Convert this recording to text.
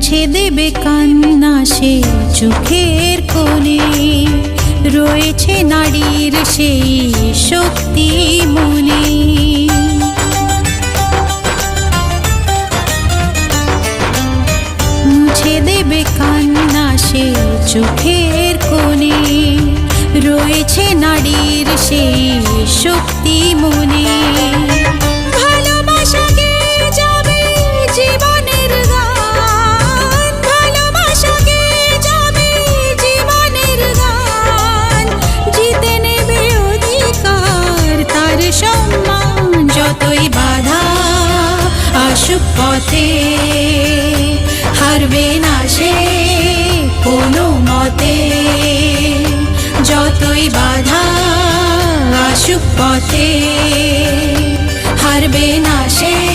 মুছে দেবে কান্না সে চোখের কোণে, রয়েছে নারীর সেই শক্তি মনে। মুছে দেবে কান্না সে চোখের কোণে, রয়েছে নারীর সেই শক্তি মনে। ভালোবাসা গেয়ে যাবে জীবনের গান, ভালোবাসা গেয়ে যাবে জীবনের গান, জিতে নেবে অধিকার তার সম্মান। যতই বাধা আসুক পথে, হারবে না সে কোনো মতে। যতই বাধা আসুক পথে, হারবে না সে।